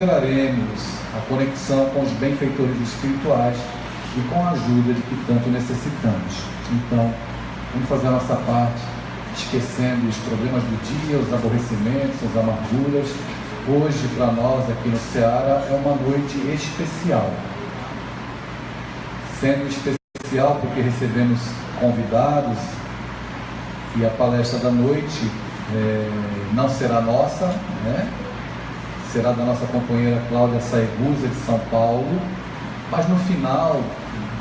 Traremos a conexão com os benfeitores espirituais e com a ajuda de que tanto necessitamos. Então, vamos fazer a nossa parte, esquecendo os problemas do dia, os aborrecimentos, as amarguras. Hoje, para nós aqui no Ceará, é uma noite especial. Sendo especial porque recebemos convidados e a palestra da noite não será nossa, né? Será da nossa companheira Cláudia Saigusa, de São Paulo, mas no final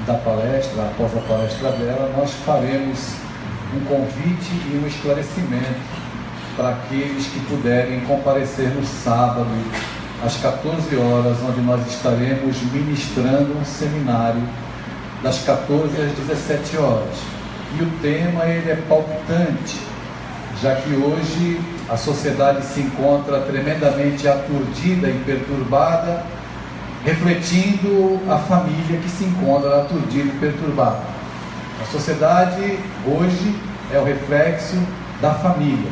da palestra, após a palestra dela, nós faremos um convite e um esclarecimento para aqueles que puderem comparecer no sábado, às 14 horas, onde nós estaremos ministrando um seminário das 14 às 17 horas. E o tema ele é palpitante, já que hoje a sociedade se encontra tremendamente aturdida e perturbada, refletindo a família que se encontra aturdida e perturbada. A sociedade hoje é o reflexo da família.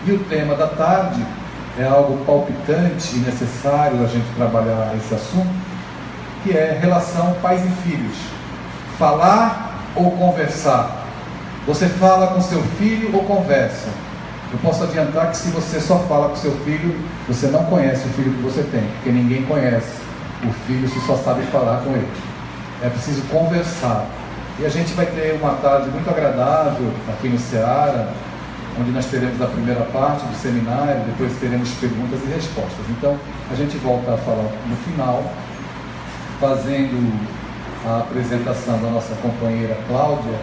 E o tema da tarde é algo palpitante e necessário a gente trabalhar esse assunto, que é relação pais e filhos. Falar ou conversar? Você fala com seu filho ou conversa? Eu posso adiantar que se você só fala com seu filho, você não conhece o filho que você tem, porque ninguém conhece o filho se só sabe falar com ele. É preciso conversar. E a gente vai ter uma tarde muito agradável aqui no Ceará, onde nós teremos a primeira parte do seminário, depois teremos perguntas e respostas. Então, a gente volta a falar no final, fazendo a apresentação da nossa companheira Cláudia.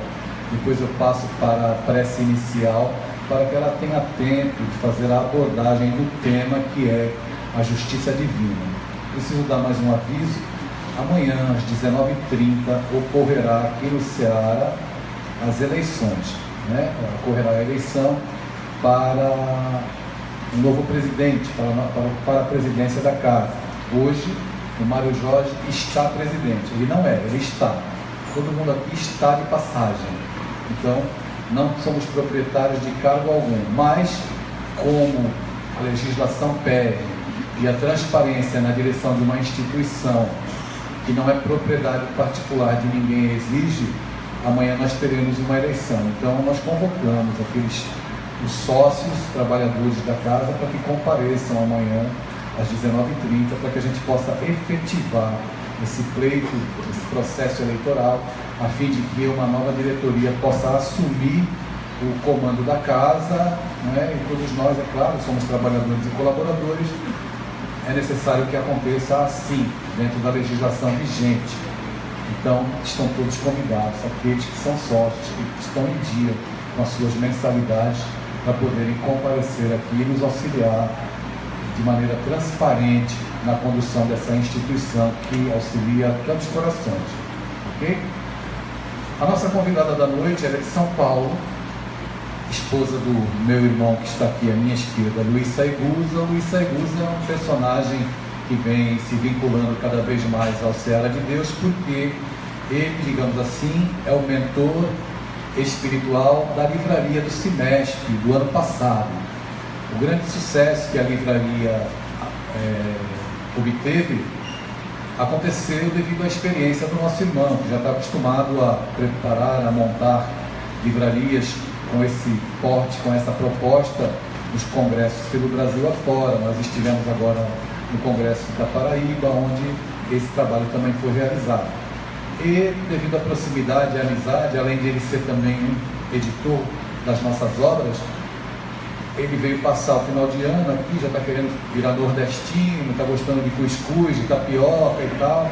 Depois eu passo para a prece inicial, para que ela tenha tempo de fazer a abordagem do tema que é a justiça divina. Preciso dar mais um aviso: amanhã às 19h30 ocorrerá aqui no Ceará as eleições, né? Ocorrerá a eleição para um novo presidente, para a presidência da casa. Hoje o Mário Jorge está presidente, ele não é, ele está. Todo mundo aqui está de passagem, então não somos proprietários de cargo algum, mas como a legislação pede e a transparência na direção de uma instituição que não é propriedade particular de ninguém exige, amanhã nós teremos uma eleição. Então nós convocamos os sócios, trabalhadores da casa, para que compareçam amanhã às 19h30, para que a gente possa efetivar esse pleito, esse processo eleitoral, a fim de que uma nova diretoria possa assumir o comando da casa, né? E todos nós, é claro, somos trabalhadores e colaboradores, é necessário que aconteça assim, dentro da legislação vigente. Então, estão todos convidados, aqueles que são sócios, que estão em dia com as suas mensalidades, para poderem comparecer aqui e nos auxiliar de maneira transparente na condução dessa instituição que auxilia tantos corações. Ok? A nossa convidada da noite ela é de São Paulo, esposa do meu irmão que está aqui à minha esquerda, Luiz Saigusa. O Luiz Saigusa é um personagem que vem se vinculando cada vez mais ao Ceará de Deus, porque ele, digamos assim, é o mentor espiritual da livraria do Semestre do ano passado. O grande sucesso que a livraria obteve aconteceu devido à experiência do nosso irmão, que já está acostumado a preparar, a montar livrarias com esse porte, com essa proposta, nos congressos pelo Brasil afora. Nós estivemos agora no Congresso da Paraíba, onde esse trabalho também foi realizado. E devido à proximidade e à amizade, além de ele ser também um editor das nossas obras, ele veio passar o final de ano aqui, já está querendo virar nordestino, está gostando de cuscuz, de tapioca e tal.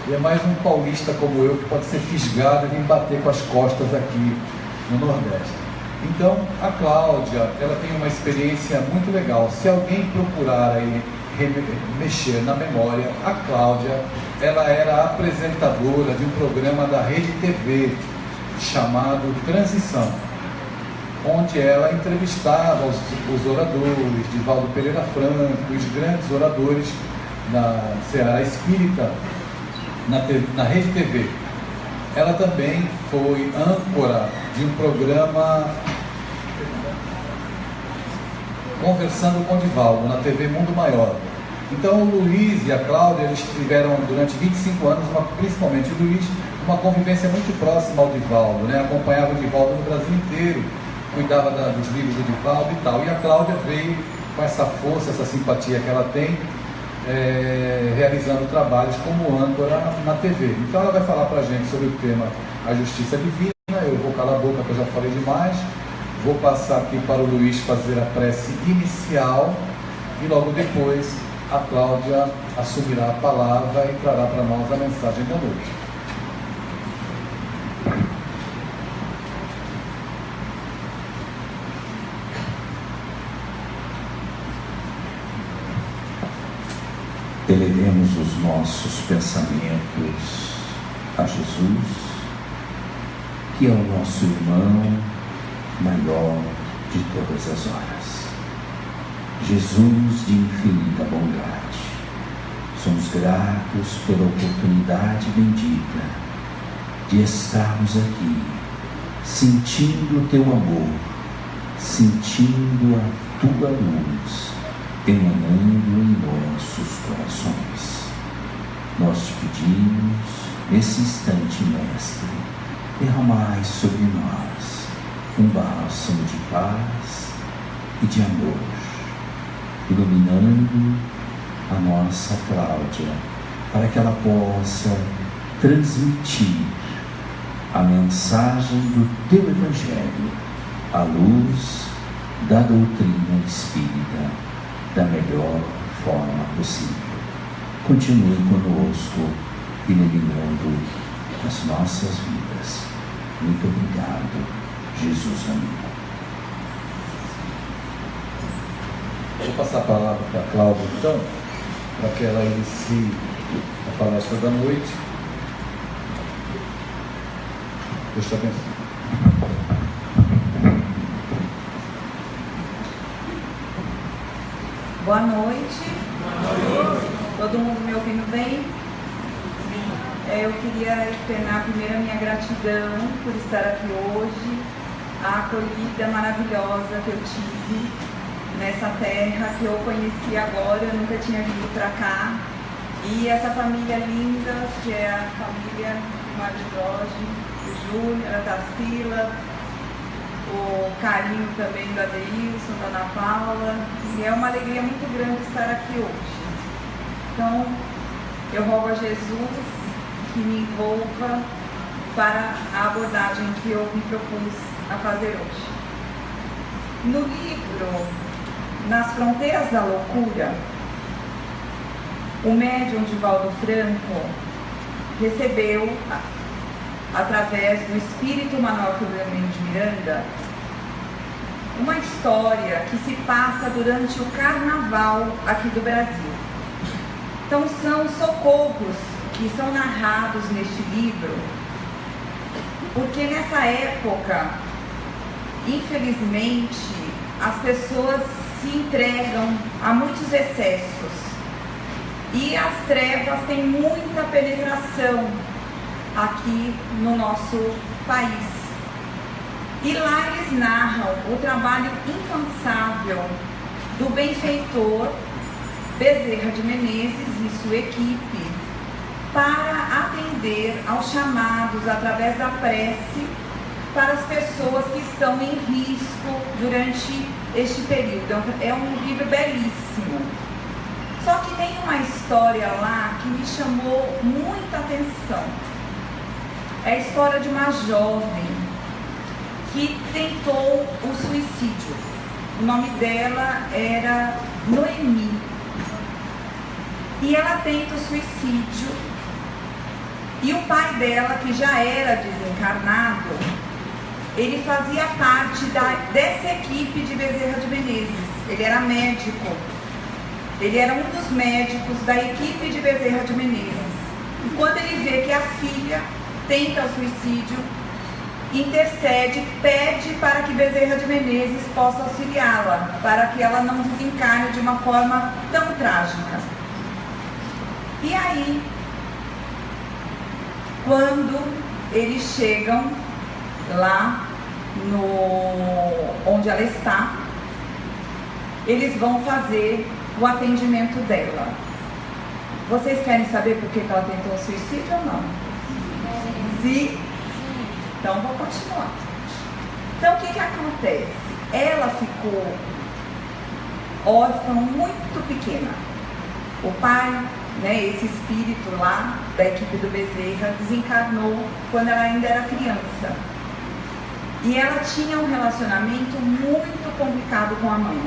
E é mais um paulista como eu que pode ser fisgado e vir bater com as costas aqui no Nordeste. Então, a Cláudia, ela tem uma experiência muito legal. Se alguém procurar aí mexer na memória, a Cláudia, ela era apresentadora de um programa da Rede TV chamado Transição, onde ela entrevistava os oradores, Divaldo Pereira Franco, os grandes oradores da Ceará Espírita na Rede TV. Ela também foi âncora de um programa Conversando com Divaldo, na TV Mundo Maior. Então o Luiz e a Cláudia, eles tiveram durante 25 anos, principalmente o Luiz, uma convivência muito próxima ao Divaldo, né? Acompanhava o Divaldo no Brasil inteiro, cuidava dos livros do Divaldo e tal. E a Cláudia veio com essa força, essa simpatia que ela tem, realizando trabalhos como âncora na TV. Então ela vai falar para a gente sobre o tema A Justiça Divina. Eu vou calar a boca, porque eu já falei demais. Vou passar aqui para o Luiz fazer a prece inicial e logo depois a Cláudia assumirá a palavra e trará para nós a mensagem da noite. Elevemos os nossos pensamentos a Jesus, que é o nosso irmão maior de todas as horas. Jesus de infinita bondade, somos gratos pela oportunidade bendita de estarmos aqui, sentindo o teu amor, sentindo a tua luz, emanando em nossos corações. Nós te pedimos, nesse instante, Mestre, derramai sobre nós um bálsamo de paz e de amor, iluminando a nossa Cláudia, para que ela possa transmitir a mensagem do teu Evangelho à luz da doutrina espírita, da melhor forma possível. Continue conosco, iluminando as nossas vidas. Muito obrigado, Jesus amigo. Vou passar a palavra para a Cláudia, então, para que ela inicie a palestra da noite. Deus te abençoe. Boa noite. Todo mundo me ouvindo bem? Eu queria externar primeiro a minha gratidão por estar aqui hoje, a acolhida maravilhosa que eu tive nessa terra que eu conheci agora, eu nunca tinha vindo para cá. E essa família linda, que é a família do Mário Jorge, do Júnior, a Tarsila, o carinho também do Adeilson, da Ana Paula, e é uma alegria muito grande estar aqui hoje. Então, eu rogo a Jesus que me envolva para a abordagem que eu me propus a fazer hoje. No livro Nas Fronteiras da Loucura, o médium Divaldo Franco recebeu, através do espírito Manuel Filomeno de Miranda, uma história que se passa durante o carnaval aqui do Brasil. Então são socorros que são narrados neste livro, porque nessa época, infelizmente, as pessoas se entregam a muitos excessos e as trevas têm muita penetração aqui no nosso país. E lá eles narram o trabalho incansável do benfeitor Bezerra de Menezes e sua equipe para atender aos chamados através da prece para as pessoas que estão em risco durante este período. É um livro belíssimo. Só que tem uma história lá que me chamou muita atenção. É a história de uma jovem que tentou o suicídio. O nome dela era Noemi. E ela tenta o suicídio. E o pai dela, que já era desencarnado, ele fazia parte dessa equipe de Bezerra de Menezes. Ele era médico. Ele era um dos médicos da equipe de Bezerra de Menezes. E quando ele vê que a filha tenta o suicídio, intercede, pede para que Bezerra de Menezes possa auxiliá-la, para que ela não desencarne de uma forma tão trágica. E aí, quando eles chegam lá onde ela está, eles vão fazer o atendimento dela. Vocês querem saber por que ela tentou suicídio ou não? Sim? Então vou continuar. Então o que acontece? Ela ficou órfã muito pequena. O pai, esse espírito lá da equipe do Bezerra, desencarnou quando ela ainda era criança. E ela tinha um relacionamento muito complicado com a mãe.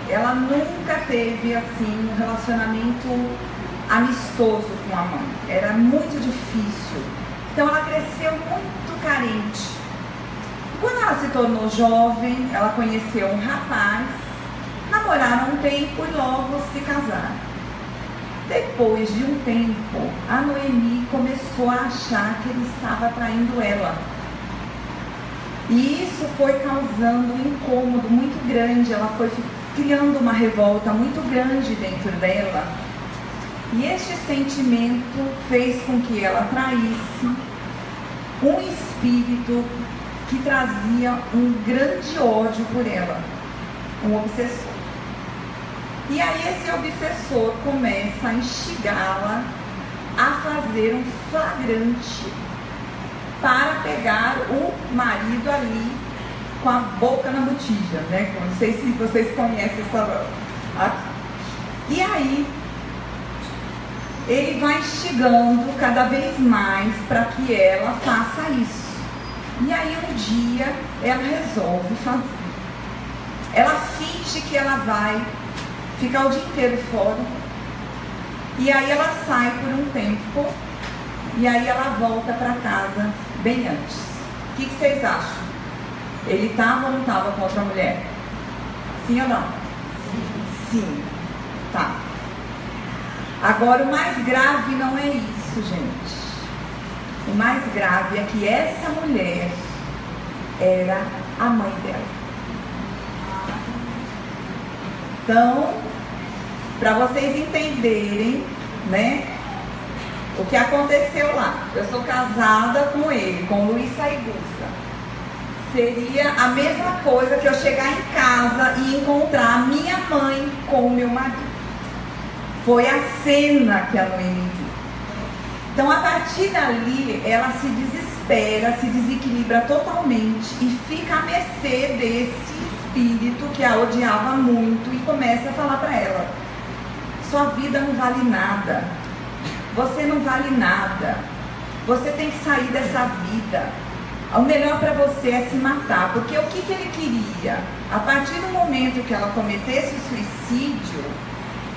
Ela nunca teve assim um relacionamento amistoso com a mãe. Era muito difícil. Então ela cresceu muito carente. Quando ela se tornou jovem, ela conheceu um rapaz, namoraram um tempo e logo se casaram. Depois de um tempo, a Noemi começou a achar que ele estava traindo ela. E isso foi causando um incômodo muito grande. Ela foi criando uma revolta muito grande dentro dela. E este sentimento fez com que ela traísse um espírito que trazia um grande ódio por ela, um obsessor. E aí esse obsessor começa a instigá-la a fazer um flagrante para pegar o marido ali com a boca na botija, né? Não sei se vocês conhecem essa... E aí ele vai instigando cada vez mais para que ela faça isso. E aí um dia ela resolve fazer. Ela finge que ela vai ficar o dia inteiro fora. E aí ela sai por um tempo. E aí ela volta para casa bem antes. O que vocês acham? Ele estava ou não estava com outra mulher? Sim ou não? Sim. Tá. Agora o mais grave não é isso, gente. O mais grave é que essa mulher era a mãe dela. Então, para vocês entenderem, né, o que aconteceu lá. Eu sou casada com ele, com o Luiz Saigusa. Seria a mesma coisa que eu chegar em casa e encontrar a minha mãe com o meu marido. Foi a cena que a Noemi viu. Então, a partir dali, ela se desespera, se desequilibra totalmente e fica à mercê desse espírito que a odiava muito e começa a falar para ela: sua vida não vale nada, você não vale nada, você tem que sair dessa vida, o melhor para você é se matar. Porque o que ele queria? A partir do momento que ela cometesse o suicídio,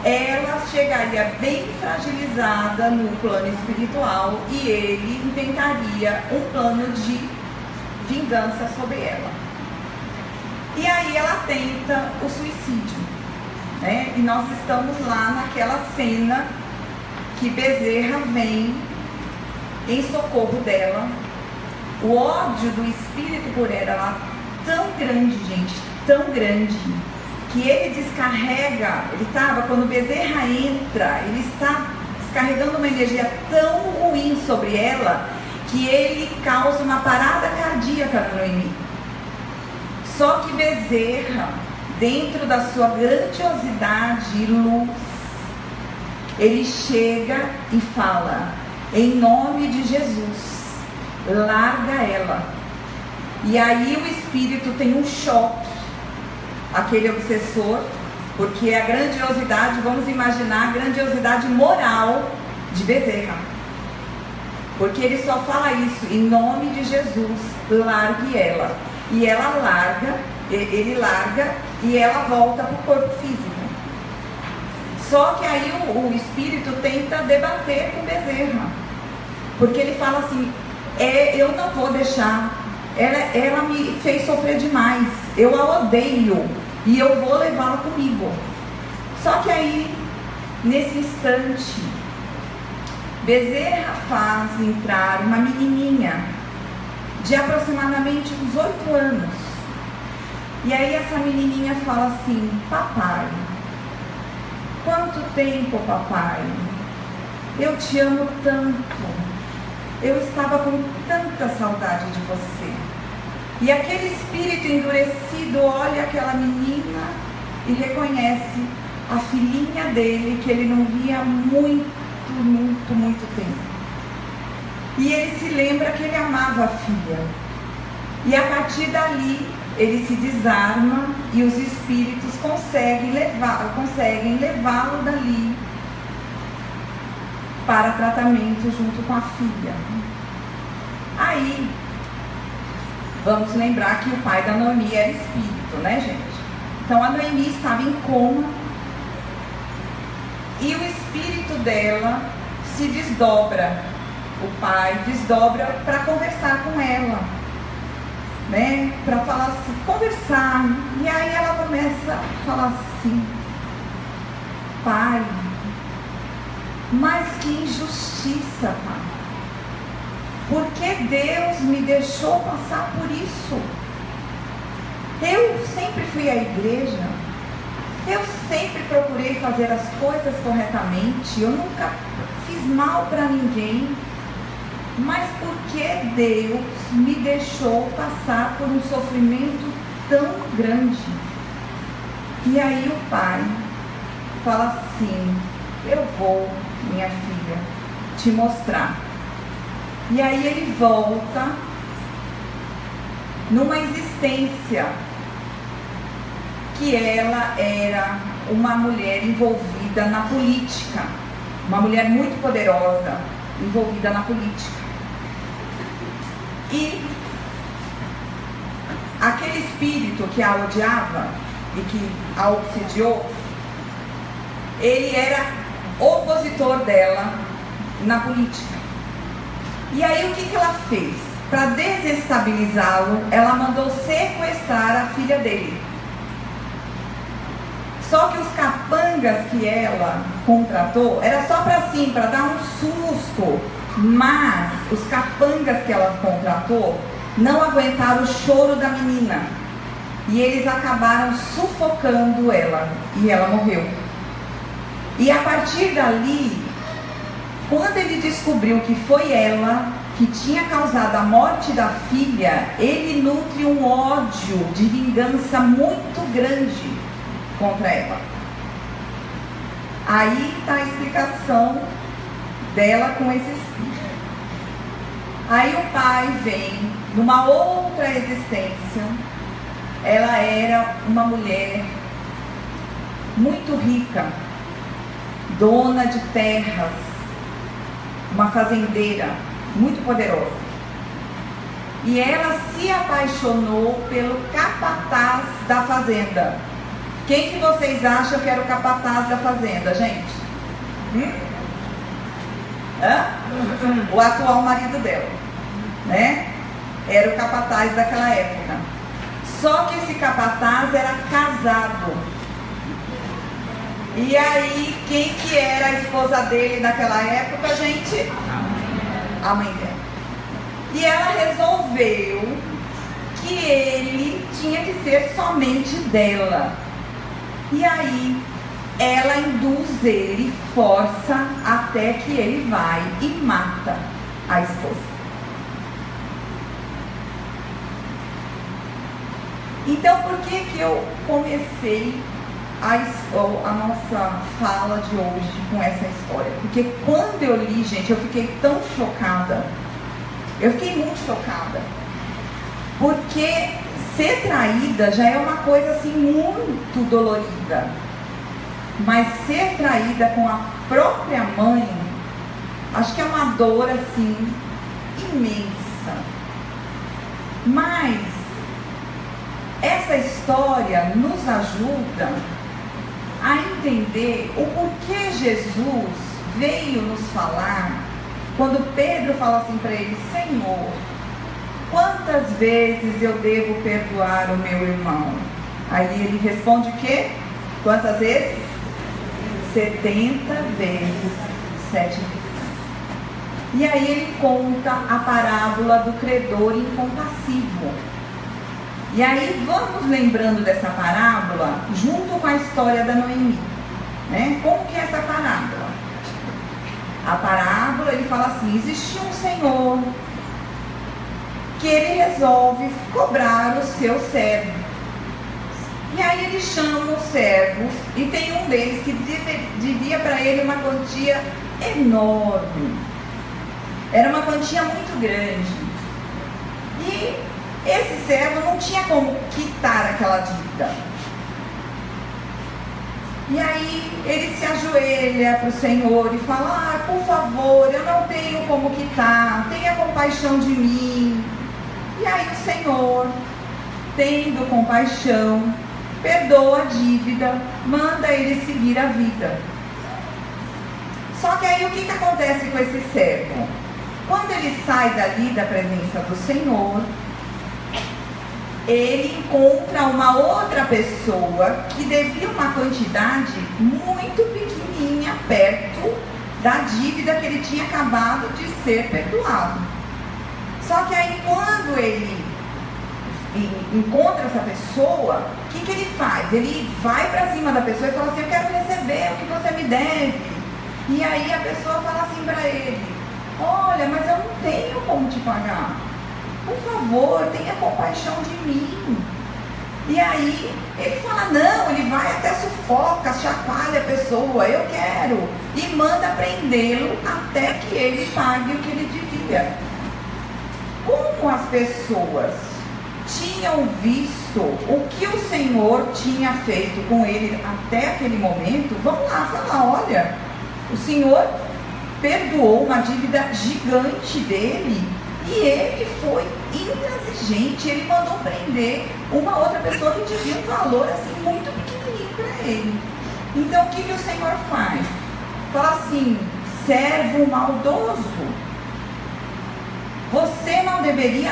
ela chegaria bem fragilizada no plano espiritual e ele intentaria um plano de vingança sobre ela. E aí ela tenta o suicídio, né? E nós estamos lá naquela cena que Bezerra vem em socorro dela. O ódio do espírito por ela tão grande, gente, tão grande, que ele descarrega. Ele estava, quando Bezerra entra, ele está descarregando uma energia tão ruim sobre ela que ele causa uma parada cardíaca na Noemi. Só que Bezerra, dentro da sua grandiosidade e luz, ele chega e fala: em nome de Jesus, larga ela. E aí o espírito tem um choque, aquele obsessor, porque a grandiosidade, vamos imaginar a grandiosidade moral de Bezerra, porque ele só fala isso: em nome de Jesus, largue ela. E ela larga, ele larga e ela volta para o corpo físico. Só que aí o espírito tenta debater com Bezerra, porque ele fala assim: eu não vou deixar, ela me fez sofrer demais, eu a odeio e eu vou levá-la comigo. Só que aí, nesse instante, Bezerra faz entrar uma menininha de aproximadamente uns 8 anos. E aí essa menininha fala assim: papai, quanto tempo, papai? Eu te amo tanto. Eu estava com tanta saudade de você. E aquele espírito endurecido olha aquela menina e reconhece a filhinha dele, que ele não via há muito tempo. E ele se lembra que ele amava a filha. E a partir dali, ele se desarma e os espíritos conseguem levá-lo dali para tratamento junto com a filha. Aí, vamos lembrar que o pai da Noemi era espírito, né, gente? Então a Noemi estava em coma e o espírito dela se desdobra. O pai desdobra para conversar com ela, né? Para falar assim, conversar. E aí ela começa a falar assim: pai, mas que injustiça, pai. Por que Deus me deixou passar por isso? Eu sempre fui à igreja, eu sempre procurei fazer as coisas corretamente, eu nunca fiz mal para ninguém. Mas por que Deus me deixou passar por um sofrimento tão grande? E aí o pai fala assim: eu vou, minha filha, te mostrar. E aí ele volta numa existência que ela era uma mulher envolvida na política, uma mulher muito poderosa, envolvida na política. E aquele espírito que a odiava e que a obsediou, ele era opositor dela na política. E aí o que ela fez? Para desestabilizá-lo, ela mandou sequestrar a filha dele. Só que os capangas que ela contratou, era só para assim, para dar um susto. Mas os capangas que ela contratou não aguentaram o choro da menina. E eles acabaram sufocando ela. E ela morreu. E a partir dali, quando ele descobriu que foi ela que tinha causado a morte da filha, ele nutre um ódio de vingança muito grande contra ela. Aí está a explicação dela com esse espírito. Aí o pai vem numa outra existência. Ela era uma mulher muito rica, dona de terras, uma fazendeira muito poderosa. E ela se apaixonou pelo capataz da fazenda. Quem que vocês acham que era o capataz da fazenda, gente? O atual marido dela, né? Era o capataz daquela época. Só que esse capataz era casado. E aí, quem que era a esposa dele naquela época, gente? A mãe dela. E ela resolveu que ele tinha que ser somente dela. E aí, ela induz ele, força, até que ele vai e mata a esposa. Então, por que que eu comecei a nossa fala de hoje com essa história? Porque quando eu li, gente, eu fiquei tão chocada. Eu fiquei muito chocada. Porque ser traída já é uma coisa assim muito dolorida. Mas ser traída com a própria mãe, acho que é uma dor assim imensa. Mas essa história nos ajuda a entender o porquê Jesus veio nos falar quando Pedro fala assim para ele: Senhor, quantas vezes eu devo perdoar o meu irmão? Aí ele responde o quê? Quantas vezes? 70 vezes 7 vezes. E aí ele conta a parábola do credor incompassivo. E aí vamos lembrando dessa parábola junto com a história da Noemi, né? Como que é essa parábola? A parábola, ele fala assim: existia um senhor que ele resolve cobrar os seus servos. E aí ele chama os servos, e tem um deles que devia para ele uma quantia enorme. Era uma quantia muito grande. E esse servo não tinha como quitar aquela dívida. E aí ele se ajoelha para o Senhor e fala: por favor, eu não tenho como quitar, tenha compaixão de mim. E aí o Senhor, tendo compaixão, perdoa a dívida, manda ele seguir a vida. Só que aí o que acontece com esse servo? Quando ele sai dali da presença do Senhor, ele encontra uma outra pessoa que devia uma quantidade muito pequenininha perto da dívida que ele tinha acabado de ser perdoado. Só que aí quando ele encontra essa pessoa, o que ele faz? Ele vai para cima da pessoa e fala assim: eu quero receber o que você me deve. E aí a pessoa fala assim para ele: olha, mas eu não tenho como te pagar. Por favor, tenha compaixão de mim. E aí ele fala: não, ele vai até sufoca, chacoalha a pessoa, eu quero. E manda prendê-lo até que ele pague o que ele devia. Como as pessoas tinham visto o que o Senhor tinha feito com ele até aquele momento, vão lá falar: olha, o Senhor perdoou uma dívida gigante dele e ele foi intransigente, ele mandou prender uma outra pessoa que devia um valor assim muito pequenininho para ele. Então o que o Senhor faz? Fala assim: servo maldoso, você não deveria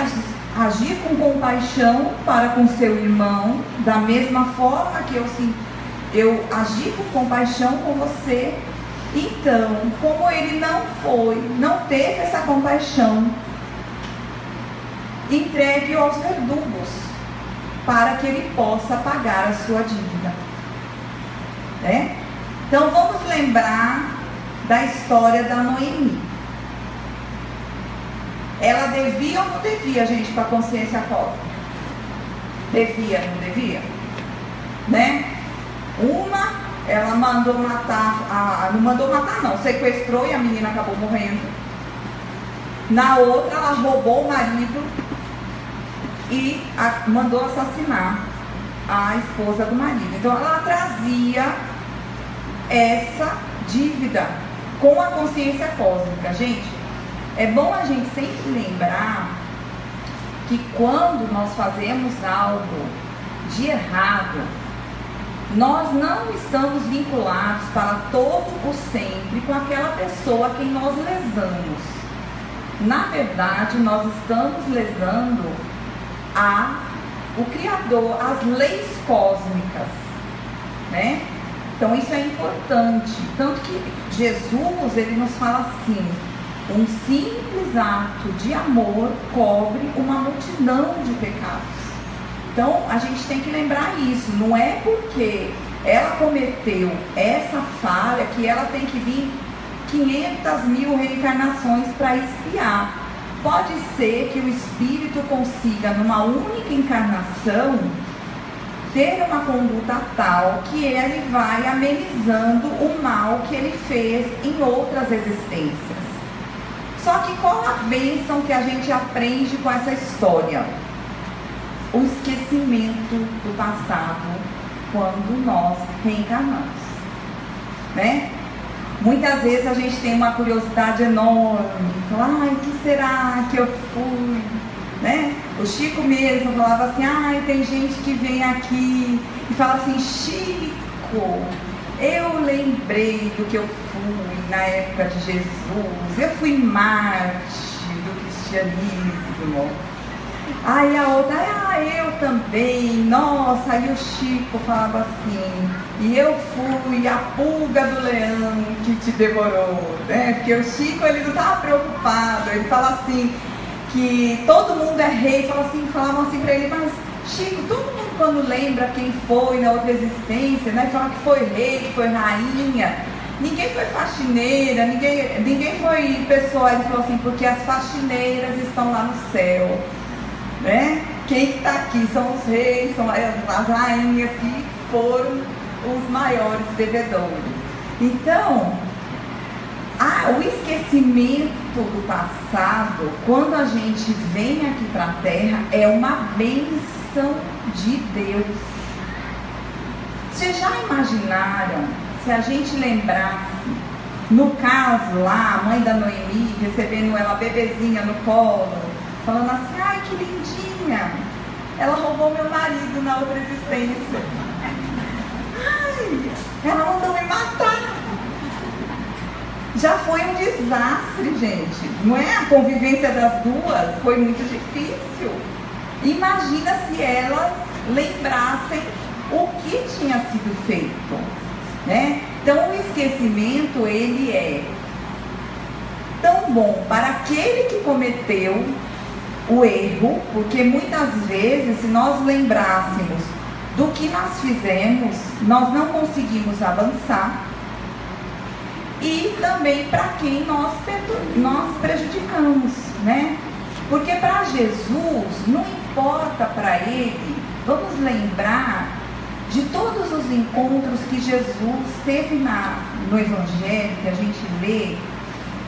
agir com compaixão para com seu irmão, da mesma forma que eu agi com compaixão com você? Então, como ele não teve essa compaixão, entregue-o aos verdugos, para que ele possa pagar a sua dívida. Né? Então vamos lembrar da história da Noemi. Ela devia ou não devia, gente, para a consciência cósmica? Devia, não devia? Né? Ela mandou matar, não mandou matar não, sequestrou e a menina acabou morrendo. Na outra, ela roubou o marido e mandou assassinar a esposa do marido. Então ela trazia essa dívida com a consciência cósmica. Gente, é bom a gente sempre lembrar que quando nós fazemos algo de errado, nós não estamos vinculados para todo o sempre com aquela pessoa a quem nós lesamos. Na verdade, nós estamos lesando o Criador, as leis cósmicas, né? Então isso é importante. Tanto que Jesus, ele nos fala assim: um simples ato de amor cobre uma multidão de pecados. Então a gente tem que lembrar isso. Não é porque ela cometeu essa falha que ela tem que vir 500.000 reencarnações para expiar. Pode ser que o espírito consiga, numa única encarnação, ter uma conduta tal que ele vai amenizando o mal que ele fez em outras existências. Só que qual a bênção que a gente aprende com essa história? O esquecimento do passado quando nós reencarnamos, né? Muitas vezes a gente tem uma curiosidade enorme, fala: ai, o que será que eu fui, né? O Chico mesmo falava assim: ai, tem gente que vem aqui e fala assim: Chico, eu lembrei do que eu fui na época de Jesus, eu fui Marte do cristianismo. Aí a outra: eu também, nossa. Aí o Chico falava assim: e eu fui a pulga do leão que te devorou, né? Porque o Chico, ele não estava preocupado, ele fala assim, que todo mundo é rei, falavam assim para ele: mas Chico, todo mundo quando lembra quem foi na outra existência, né? Fala que foi rei, que foi rainha, ninguém foi faxineira, ninguém foi pessoa. Ele falou assim: porque as faxineiras estão lá no céu, né? quem está aqui são os reis, são as rainhas que foram os maiores devedores. Então, o esquecimento do passado, quando a gente vem aqui para a Terra, é uma bênção de Deus. Vocês já imaginaram se a gente lembrasse, no caso lá, a mãe da Noemi recebendo ela bebezinha no colo, falando assim, ai que lindinha, ela roubou meu marido na outra existência, ai, ela mandou me matar. Já foi um desastre, gente, não é? A convivência das duas foi muito difícil. Imagina se elas lembrassem o que tinha sido feito, né? Então o esquecimento, ele é tão bom para aquele que cometeu o erro, porque muitas vezes, se nós lembrássemos do que nós fizemos, nós não conseguimos avançar. E também para quem nós prejudicamos, né? Porque para Jesus, não importa para ele, vamos lembrar de todos os encontros que Jesus teve no Evangelho, que a gente lê,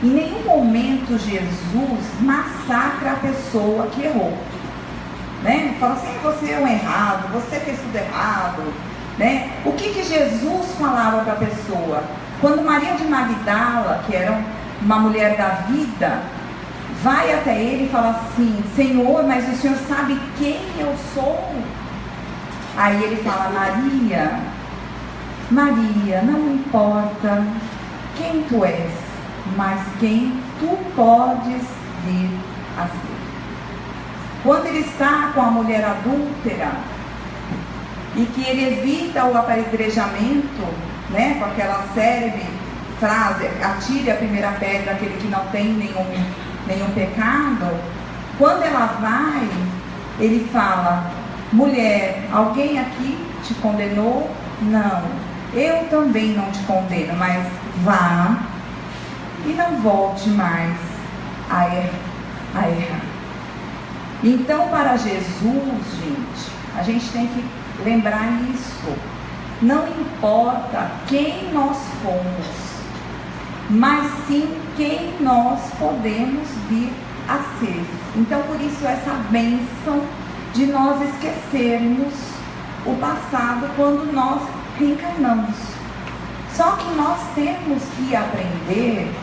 em nenhum momento Jesus massacra a pessoa que errou, né? Fala assim, você é um errado, você fez tudo errado, né? O que Jesus falava para a pessoa? Quando Maria de Magdala, que era uma mulher da vida, vai até ele e fala assim, Senhor, mas o Senhor sabe quem eu sou? Aí ele fala, Maria, não importa quem tu és, mas quem tu podes vir a ser. Quando ele está com a mulher adúltera, e que ele evita o apedrejamento, né, com aquela célebre frase, atire a primeira pedra aquele que não tem nenhum pecado, quando ela vai, ele fala, mulher, alguém aqui te condenou? Não, eu também não te condeno, mas vá e não volte mais a errar. Então, para Jesus, a gente tem que lembrar isso. Não importa quem nós fomos, mas sim quem nós podemos vir a ser. Então, por isso, essa bênção de nós esquecermos o passado quando nós reencarnamos. Só que nós temos que aprender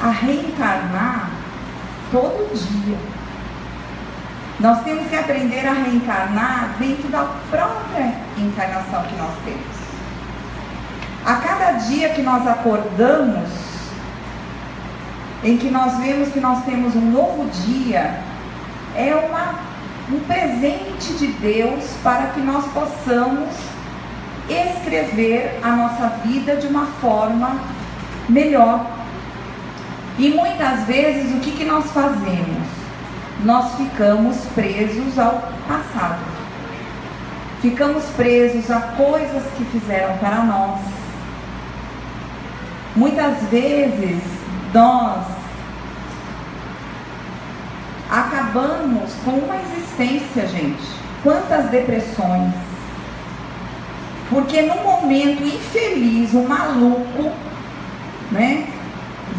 a reencarnar todo dia. Nós temos que aprender a reencarnar dentro da própria encarnação que nós temos. A cada dia que nós acordamos, em que nós vemos que nós temos um novo dia, é um presente de Deus para que nós possamos escrever a nossa vida de uma forma melhor. E muitas vezes o que nós fazemos? Nós ficamos presos ao passado. Ficamos presos a coisas que fizeram para nós. Muitas vezes nós acabamos com uma existência, gente. Quantas depressões. Porque no momento infeliz, o maluco, né,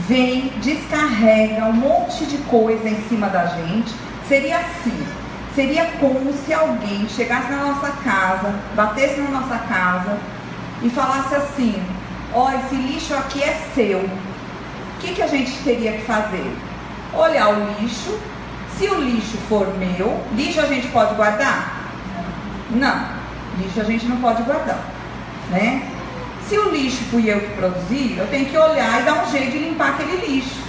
vem, descarrega um monte de coisa em cima da gente. Seria assim, seria como se alguém chegasse na nossa casa, batesse na nossa casa e falasse assim, ó, esse lixo aqui é seu. O que a gente teria que fazer? Olhar o lixo. Se o lixo for meu, lixo a gente pode guardar? Não, lixo a gente não pode guardar, né? Se o lixo fui eu que produzi, eu tenho que olhar e dar um jeito de limpar aquele lixo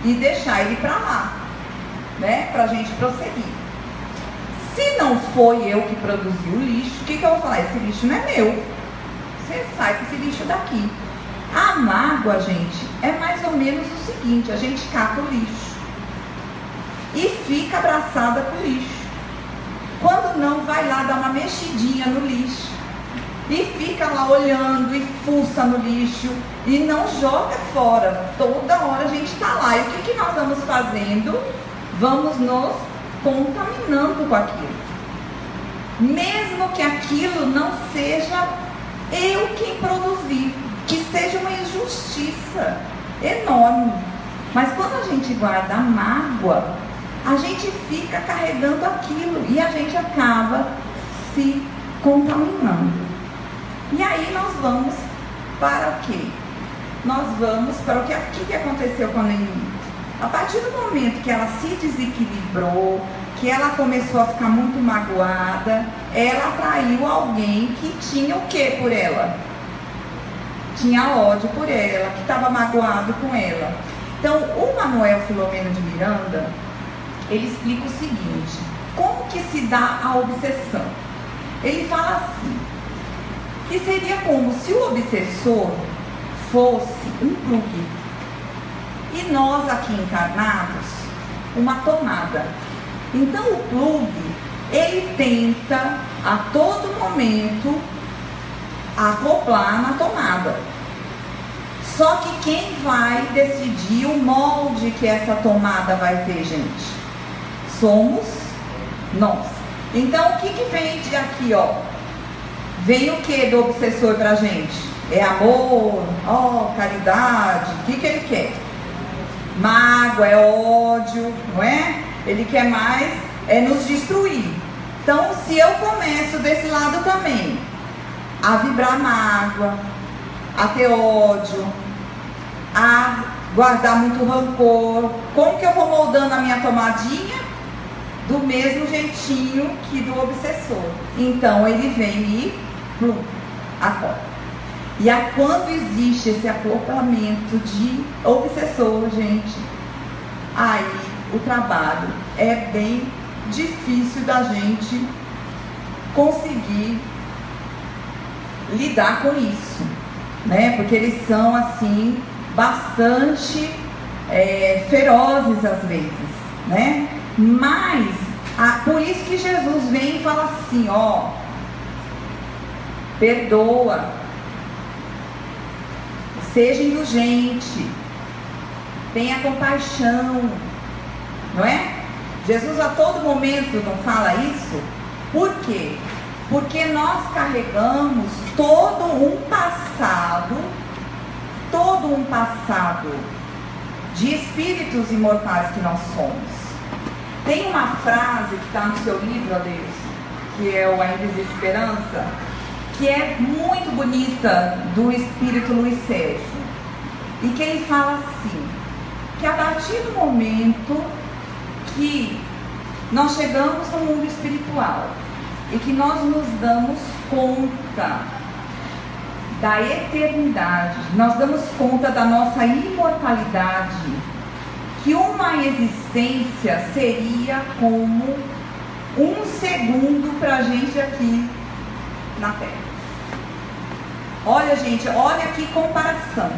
e deixar ele para lá, né? Pra gente prosseguir. Se não foi eu que produzi o lixo, o que eu vou falar? Esse lixo não é meu. Você sai com esse lixo daqui. A mágoa, gente, é mais ou menos o seguinte, a gente cata o lixo e fica abraçada com o lixo. Quando não, vai lá dar uma mexidinha no lixo e fica lá olhando e fuça no lixo e não joga fora. Toda hora a gente está lá. E o que nós vamos fazendo? Vamos nos contaminando com aquilo. mesmo que aquilo não seja eu quem produzi, que seja uma injustiça enorme. Mas quando a gente guarda a mágoa, a gente fica carregando aquilo e a gente acaba se contaminando. E aí nós vamos para o quê? Nós vamos para o que aconteceu com a Noemi. A partir do momento que ela se desequilibrou, que ela começou a ficar muito magoada, ela atraiu alguém que tinha o que por ela? Tinha ódio por ela, que estava magoado com ela. Então, o Manuel Filomeno de Miranda, ele explica o seguinte: como que se dá a obsessão? Ele fala assim, que seria como se o obsessor fosse um plugue e nós aqui encarnados uma tomada. Então o plugue, ele tenta a todo momento acoplar na tomada. Só que quem vai decidir o molde que essa tomada vai ter, gente? Somos nós. Então o que vem de aqui, ó? Vem o que do obsessor pra gente? É amor, caridade. O que ele quer? Mágoa, é ódio, não é? Ele quer mais nos destruir. Então, se eu começo desse lado também a vibrar mágoa, a ter ódio, a guardar muito rancor, como que eu vou moldando a minha tomadinha? Do mesmo jeitinho que do obsessor. Então, ele vem e acopla. E quando existe esse acoplamento de obsessor, gente, aí o trabalho é bem difícil da gente conseguir lidar com isso, né? Porque eles são assim bastante ferozes às vezes, né? Mas por isso que Jesus vem e fala assim, perdoa, seja indulgente, tenha compaixão, não é? Jesus a todo momento não fala isso. Por quê? Porque nós carregamos todo um passado de espíritos imortais que nós somos. Tem uma frase que está no seu livro, Adeus, que é o Ainda Existe Esperança, que é muito bonita, do espírito Luiz Sérgio, e que ele fala assim, que a partir do momento que nós chegamos no mundo espiritual e que nós nos damos conta da eternidade, nós damos conta da nossa imortalidade, que uma existência seria como um segundo para a gente aqui na Terra. Olha, gente, olha que comparação.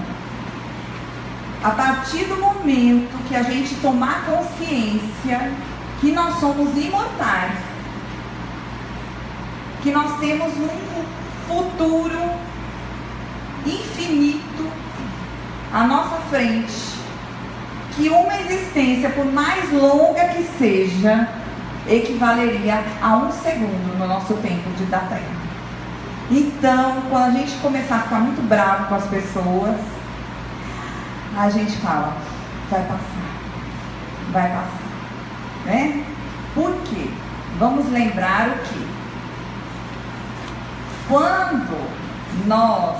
A partir do momento que a gente tomar consciência que nós somos imortais, que nós temos um futuro infinito à nossa frente, que uma existência, por mais longa que seja, equivaleria a um segundo no nosso tempo de da Terra. Então, quando a gente começar a ficar muito bravo com as pessoas, a gente fala, vai passar, né? Por quê? Vamos lembrar o quê? Quando nós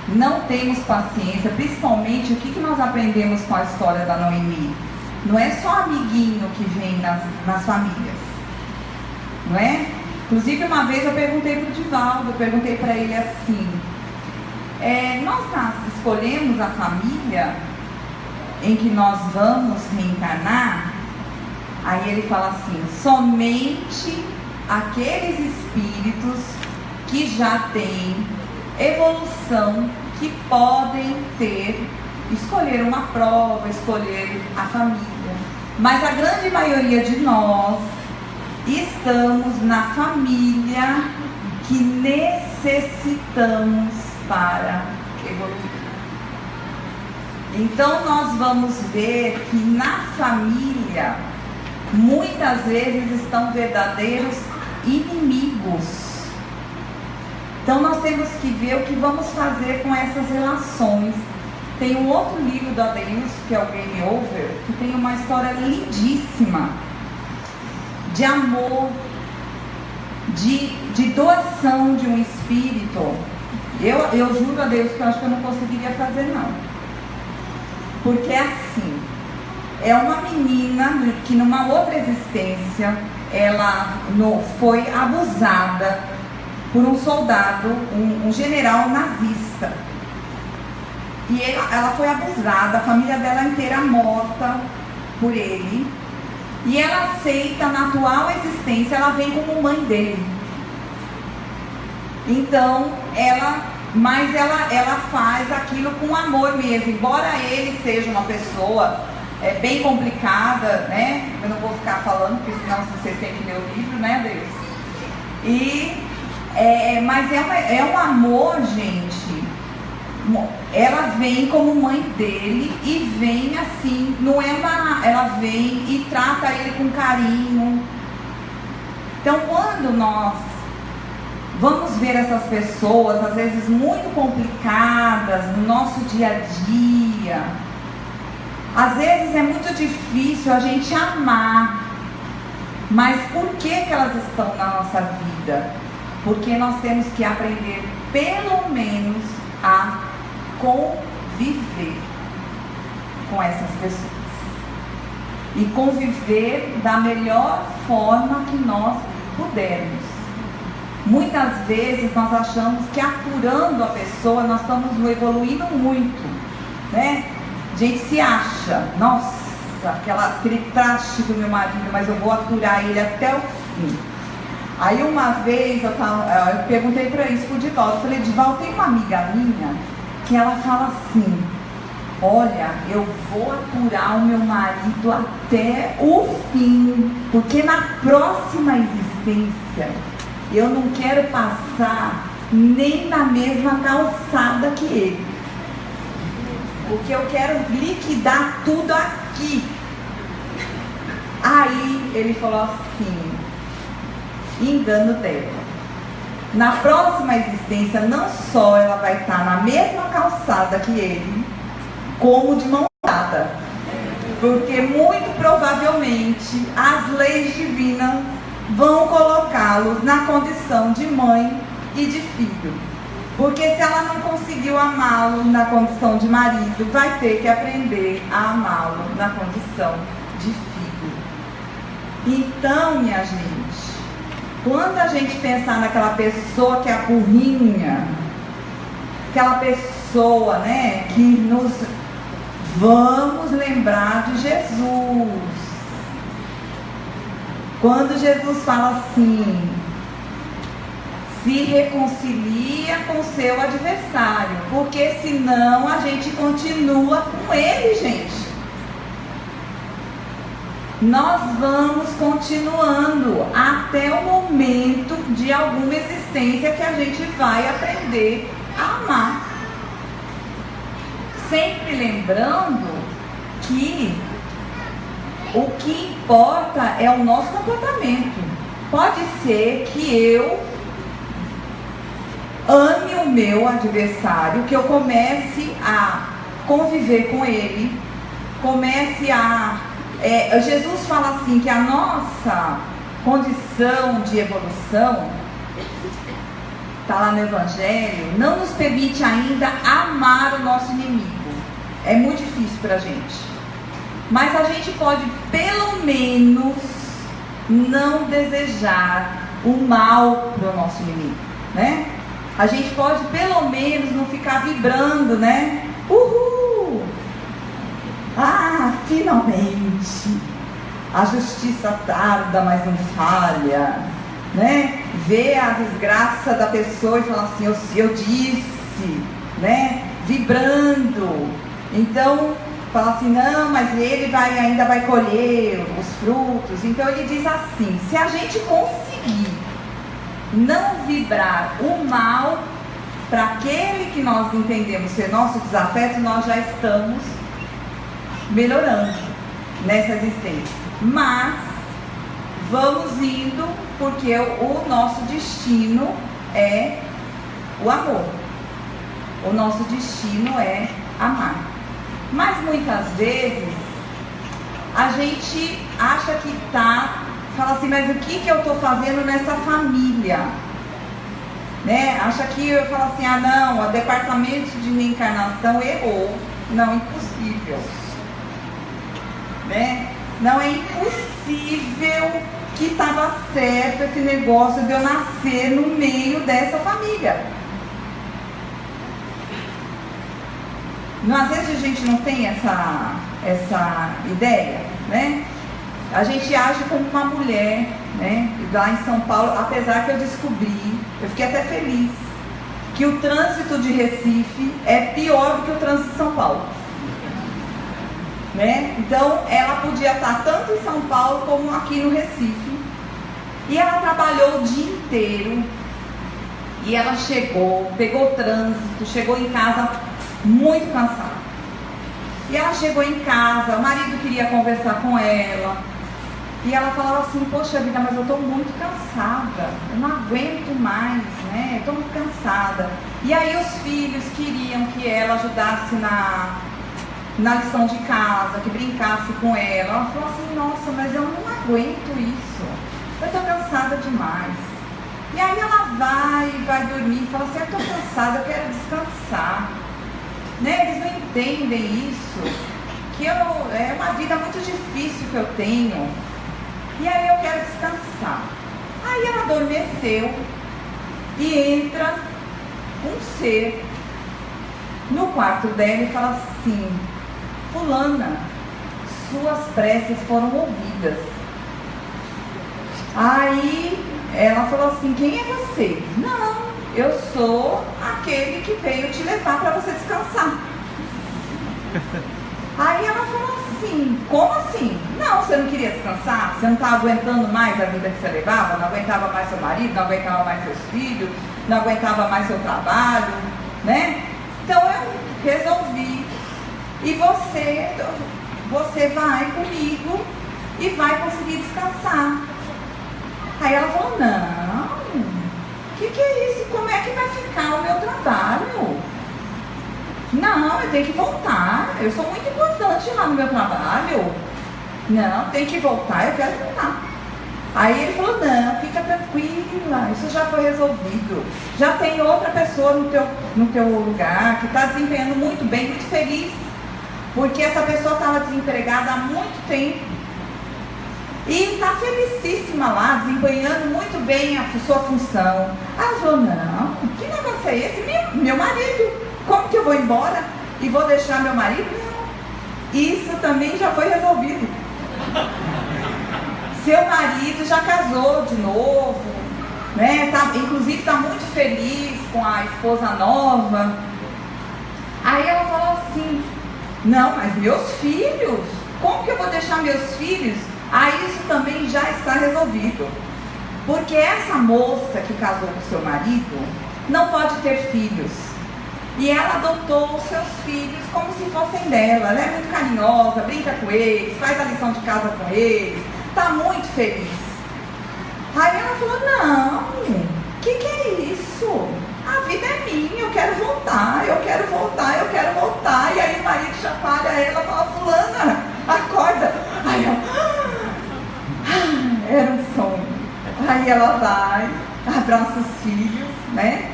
não temos paciência, principalmente o que nós aprendemos com a história da Noemi? Não é só amiguinho que vem nas famílias, não é? Inclusive uma vez eu perguntei para o Divaldo, eu perguntei para ele assim, nós escolhemos a família em que nós vamos reencarnar? Aí ele fala assim, somente aqueles espíritos que já têm evolução, que podem escolher uma prova, escolher a família. Mas a grande maioria de nós estamos na família que necessitamos para evoluir. Então nós vamos ver que na família muitas vezes estão verdadeiros inimigos. Então nós temos que ver o que vamos fazer com essas relações. Tem um outro livro do Adeilson, que é o Game Over, que tem uma história lindíssima de amor, de doação de um espírito. Eu juro a Deus que eu acho que eu não conseguiria fazer, não. Porque é assim, é uma menina que numa outra existência, ela foi abusada por um soldado, um general nazista. E ela foi abusada, a família dela inteira morta por ele. E ela aceita na atual existência, ela vem como mãe dele. Então, ela faz aquilo com amor mesmo. Embora ele seja uma pessoa bem complicada, né? Eu não vou ficar falando, porque senão vocês têm que ler o livro, né, Deus? Mas é um amor, gente. Ela vem como mãe dele e vem assim, ela vem e trata ele com carinho. Então, quando nós vamos ver essas pessoas, às vezes muito complicadas no nosso dia a dia, às vezes é muito difícil a gente amar. Mas por que elas estão na nossa vida? Porque nós temos que aprender pelo menos a conviver com essas pessoas e conviver da melhor forma que nós pudermos. Muitas vezes nós achamos que aturando a pessoa nós estamos evoluindo muito, né? A gente se acha, nossa, aquele traste do meu marido, mas eu vou aturar ele até o fim. Aí uma vez eu perguntei para isso pro Divaldo, eu falei, Divaldo, tem uma amiga minha que ela fala assim, olha, eu vou aturar o meu marido até o fim, porque na próxima existência eu não quero passar nem na mesma calçada que ele, porque eu quero liquidar tudo aqui. Aí ele falou assim, engano dela. Na próxima existência, não só ela vai estar na mesma calçada que ele, como de mão dada. Porque muito provavelmente as leis divinas vão colocá-los na condição de mãe e de filho. Porque se ela não conseguiu amá-lo na condição de marido, vai ter que aprender a amá-lo na condição de filho. Então, minha gente, quando a gente pensar naquela pessoa que é a burrinha, aquela pessoa, né, que nos vamos lembrar de Jesus. Quando Jesus fala assim, se reconcilia com seu adversário, porque senão a gente continua com ele, gente. Nós vamos continuando até o momento de alguma existência que a gente vai aprender a amar. Sempre lembrando que o que importa é o nosso comportamento. Pode ser que eu ame o meu adversário, que eu comece a conviver com ele, comece a... Jesus fala assim, que a nossa condição de evolução, está lá no Evangelho, não nos permite ainda amar o nosso inimigo. É muito difícil para a gente. Mas a gente pode, pelo menos, não desejar o mal para o nosso inimigo, né? A gente pode, pelo menos, não ficar vibrando, né? Uhul! Ah, finalmente! A justiça tarda, mas não falha, né? Ver a desgraça da pessoa e falar assim, eu disse, né? Vibrando. Então, fala assim, não, mas ele ainda vai colher os frutos. Então ele diz assim, se a gente conseguir não vibrar o mal para aquele que nós entendemos ser nosso desafeto, nós já estamos melhorando nessa existência. Mas vamos indo, porque o nosso destino é o amor. O nosso destino é amar. Mas muitas vezes a gente acha que fala assim, mas o que eu estou fazendo nessa família? Né? Acha que eu falo assim, não, o departamento de reencarnação errou. Não, impossível. Né? Não, é impossível que estava certo esse negócio de eu nascer no meio dessa família. Às vezes a gente não tem essa ideia, né? A gente age como uma mulher, né? Lá em São Paulo, apesar que eu descobri, eu fiquei até feliz, que o trânsito de Recife é pior do que o trânsito de São Paulo. Né? Então ela podia estar tanto em São Paulo como aqui no Recife. E ela trabalhou o dia inteiro. E ela chegou, pegou o trânsito, chegou em casa muito cansada. E ela chegou em casa, o marido queria conversar com ela. E ela falava assim, poxa vida, mas eu estou muito cansada, eu não aguento mais, né? Eu estou muito cansada. E aí os filhos queriam que ela ajudasse na lição de casa, que brincasse com ela. Ela falou assim, nossa, mas eu não aguento isso, eu estou cansada demais. E aí ela vai dormir e fala assim, eu estou cansada, eu quero descansar. Né? Eles não entendem isso, que é uma vida muito difícil que eu tenho. E aí eu quero descansar. Aí ela adormeceu e entra um ser no quarto dela e fala assim, fulana, suas preces foram ouvidas. Aí ela falou assim, quem é você? Não, eu sou aquele que veio te levar para você descansar. Aí ela falou assim, como assim? Não, você não queria descansar? Você não estava aguentando mais a vida que você levava? Não aguentava mais seu marido, não aguentava mais seus filhos, não aguentava mais seu trabalho, né? Então eu resolvi. E você vai comigo e vai conseguir descansar. Aí ela falou, não, o que é isso? Como é que vai ficar o meu trabalho? Não, eu tenho que voltar, eu sou muito importante lá no meu trabalho. Não, tem que voltar, eu quero voltar. Aí ele falou, não, fica tranquila, isso já foi resolvido. Já tem outra pessoa no teu lugar que está desempenhando muito bem, muito feliz. Porque essa pessoa estava desempregada há muito tempo. E está felicíssima lá, desempenhando muito bem a sua função. Aí ela falou, não, que negócio é esse? Meu marido, como que eu vou embora e vou deixar meu marido? Não, isso também já foi resolvido. Seu marido já casou de novo, né? Inclusive está muito feliz com a esposa nova. Aí ela falou assim, não, mas meus filhos, como que eu vou deixar meus filhos? Aí isso também já está resolvido. Porque essa moça que casou com seu marido não pode ter filhos. E ela adotou os seus filhos como se fossem dela. Ela é muito carinhosa, brinca com eles, faz a lição de casa com eles, está muito feliz. Aí ela falou, não, o que é isso? A vida é minha, eu quero voltar, eu quero voltar, eu quero voltar. E aí o marido chacoalha ela e fala, fulana, acorda. Aí ela, era um sonho. Aí ela vai, abraça os filhos, né?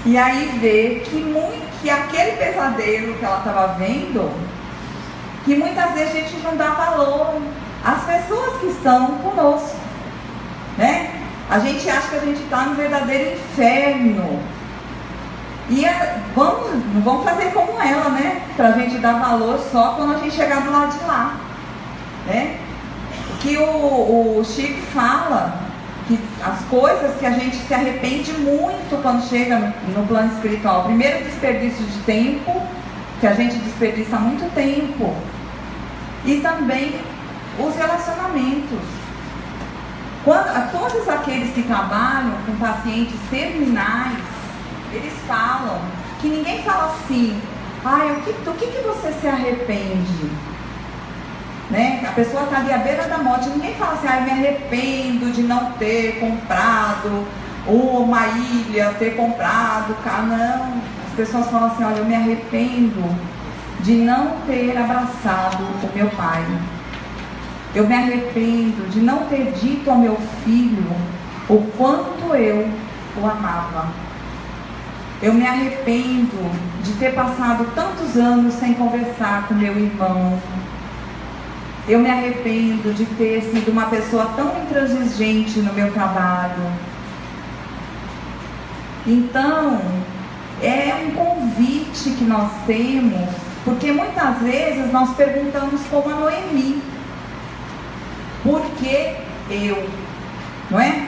E aí vê que aquele pesadelo que ela estava vendo, que muitas vezes a gente não dá valor às pessoas que estão conosco, né? A gente acha que a gente está no verdadeiro inferno. E não vamos fazer como ela, né? Para a gente dar valor só quando a gente chegar do lado de lá, né? Que o Chico fala que as coisas que a gente se arrepende muito quando chega no plano espiritual. Primeiro, desperdício de tempo, que a gente desperdiça muito tempo. E também os relacionamentos. Todos aqueles que trabalham com pacientes terminais, eles falam que ninguém fala assim, do que você se arrepende? Né? A pessoa está ali à beira da morte, ninguém fala assim, eu me arrependo de não ter comprado uma ilha, ter comprado carro. Não, as pessoas falam assim, olha, eu me arrependo de não ter abraçado o meu pai. Eu me arrependo de não ter dito ao meu filho o quanto eu o amava. Eu me arrependo de ter passado tantos anos sem conversar com meu irmão. Eu me arrependo de ter sido uma pessoa tão intransigente no meu trabalho. Então, é um convite que nós temos, porque muitas vezes nós perguntamos como a Noemi, por que eu? Não é?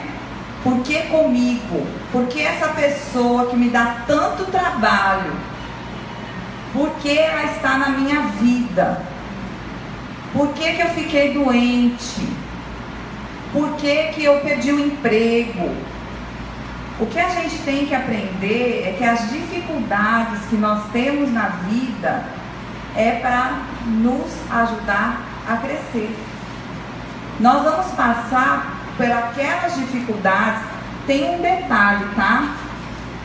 Por que comigo? Por que essa pessoa que me dá tanto trabalho? Por que ela está na minha vida? Por que que eu fiquei doente? Por que que eu perdi o emprego? O que a gente tem que aprender é que as dificuldades que nós temos na vida é para nos ajudar a crescer. Nós vamos passar por aquelas dificuldades. Tem um detalhe, tá?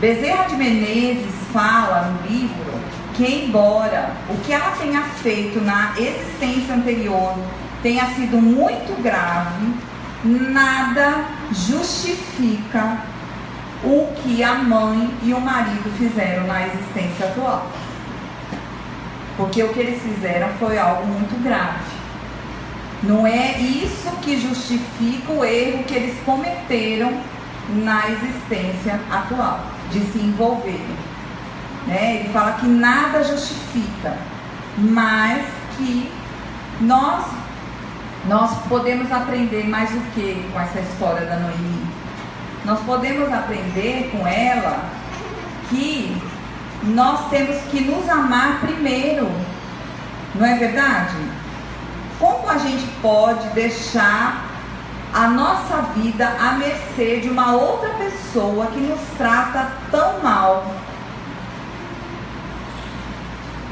Bezerra de Menezes fala no livro que, embora o que ela tenha feito na existência anterior tenha sido muito grave, nada justifica o que a mãe e o marido fizeram na existência atual. Porque o que eles fizeram foi algo muito grave. Não é isso que justifica o erro que eles cometeram na existência atual, de se envolverem. Né? Ele fala que nada justifica, mas que nós podemos aprender mais o que com essa história da Noemi? Nós podemos aprender com ela que nós temos que nos amar primeiro, não é verdade? Como a gente pode deixar a nossa vida à mercê de uma outra pessoa que nos trata tão mal?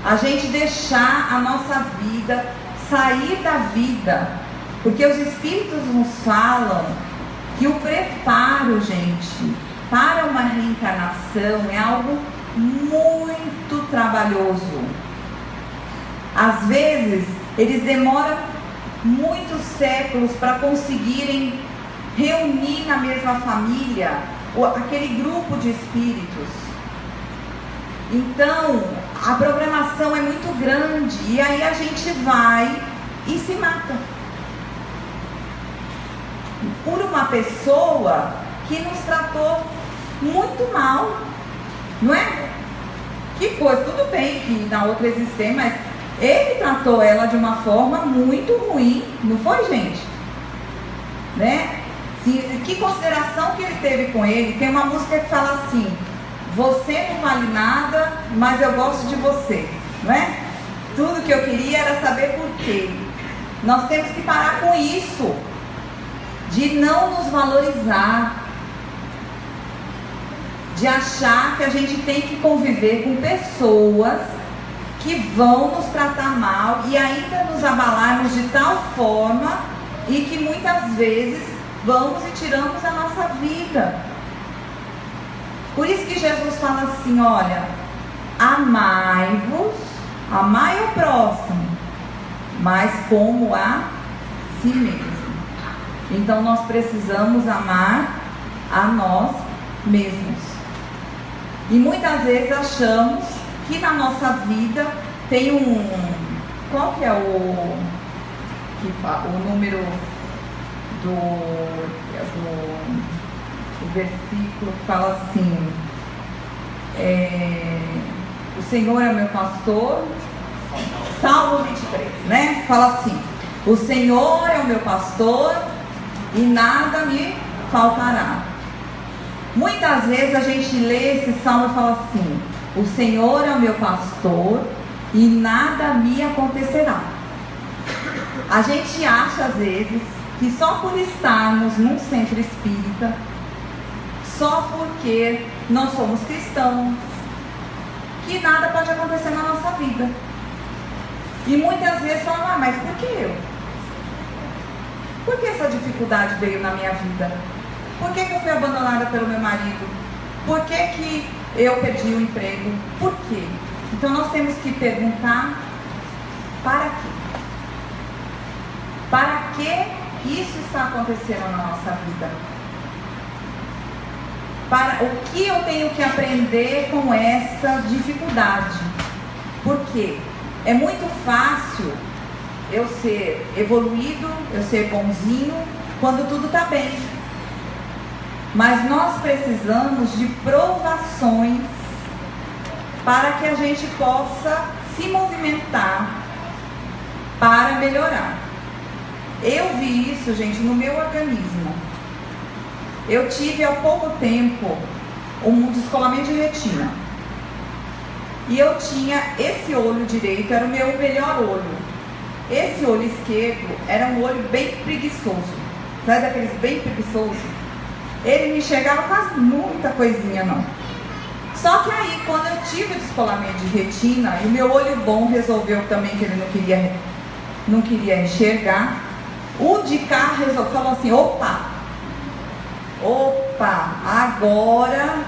A gente deixar a nossa vida sair da vida, porque os Espíritos nos falam que o preparo, gente, para uma reencarnação é algo muito trabalhoso. Às vezes, eles demoram muitos séculos para conseguirem reunir na mesma família aquele grupo de espíritos. Então, a programação é muito grande e aí a gente vai e se mata por uma pessoa que nos tratou muito mal, não é? Que coisa, tudo bem que na outra existência, mas ele tratou ela de uma forma muito ruim, não foi, gente? Né? Que consideração que ele teve com ele? Tem uma música que fala assim: você não vale nada, mas eu gosto de você, não é? Tudo que eu queria era saber por quê. Nós temos que parar com isso, de não nos valorizar, de achar que a gente tem que conviver com pessoas que vão nos tratar mal e ainda nos abalarmos de tal forma e que muitas vezes vamos e tiramos a nossa vida. Por isso que Jesus fala assim, olha, amai-vos, amai o próximo, mas como a si mesmo. Então nós precisamos amar a nós mesmos. E muitas vezes achamos que na nossa vida tem qual que é o número do versículo que fala assim, o Senhor é o meu pastor, Salmo 23, né? Fala assim, o Senhor é o meu pastor e nada me faltará. Muitas vezes a gente lê esse salmo e fala assim, o Senhor é o meu pastor e nada me acontecerá. A gente acha às vezes que só por estarmos num centro espírita, só porque nós somos cristãos, que nada pode acontecer na nossa vida. E muitas vezes falam, mas por que eu? essa dificuldade veio na minha vida? Por que eu fui abandonada pelo meu marido? Por que eu perdi o emprego? Por quê? Então nós temos que perguntar: para quê? Para que isso está acontecendo na nossa vida? Para o que eu tenho que aprender com essa dificuldade? Por quê? É muito fácil eu ser evoluído, eu ser bonzinho, quando tudo está bem. Mas nós precisamos de provações para que a gente possa se movimentar para melhorar. Eu vi isso, gente, no meu organismo. Eu tive há pouco tempo um descolamento de retina. E eu tinha esse olho direito, era o meu melhor olho. Esse olho esquerdo era um olho bem preguiçoso. Sabe daqueles bem preguiçosos? Ele não enxergava quase muita coisinha, não. Só que aí, quando eu tive o descolamento de retina, e o meu olho bom resolveu também que ele não queria enxergar, o de cá falou assim: opa, agora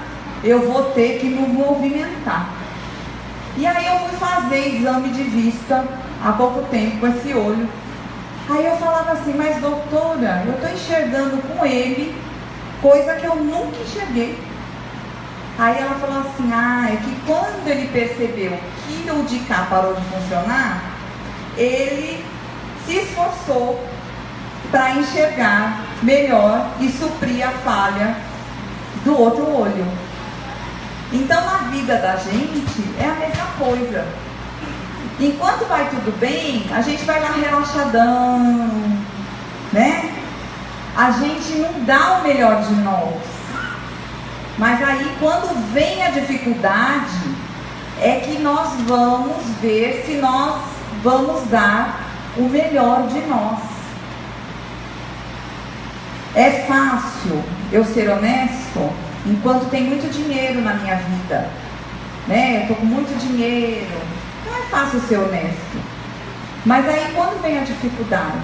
eu vou ter que me movimentar. E aí eu fui fazer exame de vista há pouco tempo com esse olho. Aí eu falava assim: mas doutora, eu estou enxergando com ele coisa que eu nunca enxerguei. Aí ela falou assim: é que quando ele percebeu que o de cá parou de funcionar, ele se esforçou para enxergar melhor e suprir a falha do outro olho. Então na vida da gente é a mesma coisa. Enquanto vai tudo bem, a gente vai lá relaxadão, né? A gente não dá o melhor de nós. Mas aí quando vem a dificuldade, é que nós vamos ver se nós vamos dar o melhor de nós. É fácil eu ser honesto enquanto tem muito dinheiro na minha vida, né? Eu estou com muito dinheiro, não é fácil ser honesto. Mas aí quando vem a dificuldade,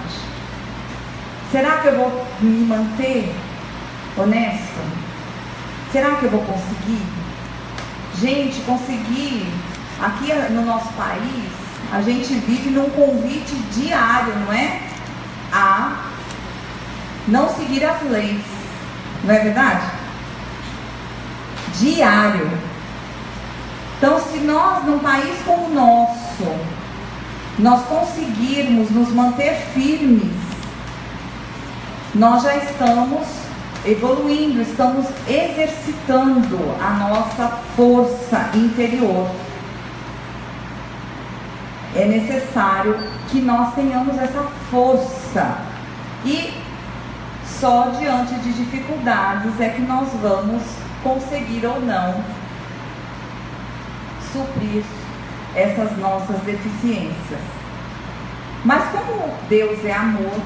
será que eu vou me manter honesto? Será que eu vou conseguir? Gente, conseguir, aqui no nosso país, a gente vive num convite diário, não é? A não seguir as leis, não é verdade? Diário. Então, se nós, num país como o nosso, nós conseguirmos nos manter firmes, nós já estamos evoluindo, estamos exercitando a nossa força interior. É necessário que nós tenhamos essa força, e só diante de dificuldades é que nós vamos conseguir ou não suprir essas nossas deficiências. Mas como Deus é amor,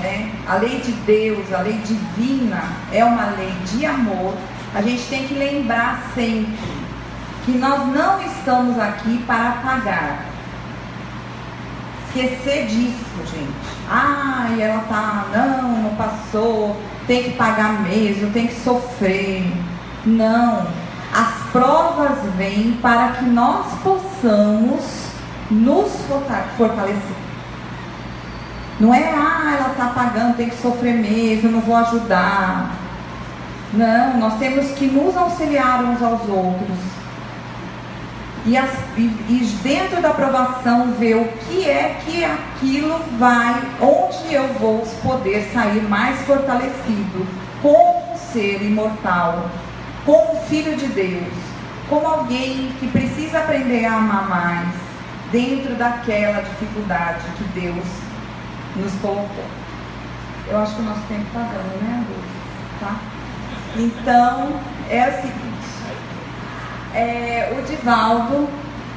né? A lei de Deus, a lei divina é uma lei de amor, a gente tem que lembrar sempre que nós não estamos aqui para pagar. Esquecer disso, gente. Ela não passou, tem que pagar mesmo, tem que sofrer. Não, as provas vêm para que nós possamos nos fortalecer. Não é, ela está pagando, tem que sofrer mesmo, não vou ajudar. Não, nós temos que nos auxiliar uns aos outros. E dentro da provação ver o que é que aquilo vai, onde eu vou poder sair mais fortalecido, como ser imortal, como filho de Deus, como alguém que precisa aprender a amar mais, dentro daquela dificuldade que Deus nos colocou. Eu acho que o nosso tempo está dando, né, Lu? Tá? Então, é o seguinte. O Divaldo,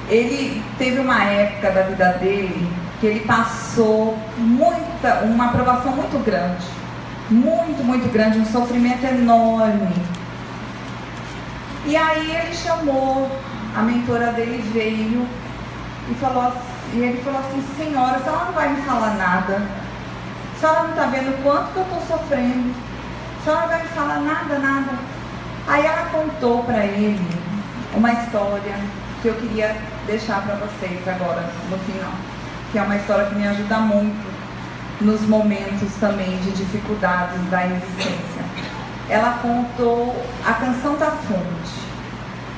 ele teve uma época da vida dele que ele passou uma provação muito grande, muito grande, um sofrimento enorme. E aí ele chamou, a mentora dele veio e ele falou assim: senhora, a senhora não vai me falar nada, a senhora não está vendo o quanto que eu estou sofrendo? A senhora não vai me falar nada, nada. Aí ela contou para ele uma história que eu queria deixar para vocês agora, no final. Que é uma história que me ajuda muito nos momentos também de dificuldades da existência. Ela contou a canção da fonte.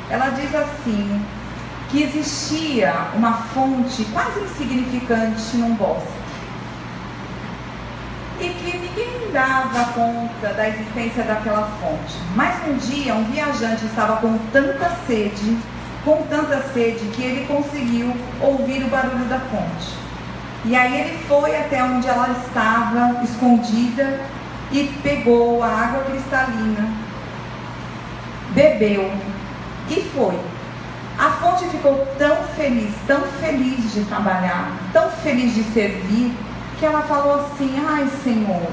Ela diz assim, que existia uma fonte quase insignificante num bosque. E que ninguém dava conta da existência daquela fonte. Mas um dia, um viajante estava com tanta sede, que ele conseguiu ouvir o barulho da fonte. E aí ele foi até onde ela estava, escondida, e pegou a água cristalina, bebeu e foi. A fonte ficou tão feliz de trabalhar, tão feliz de servir, que ela falou assim: ai, Senhor,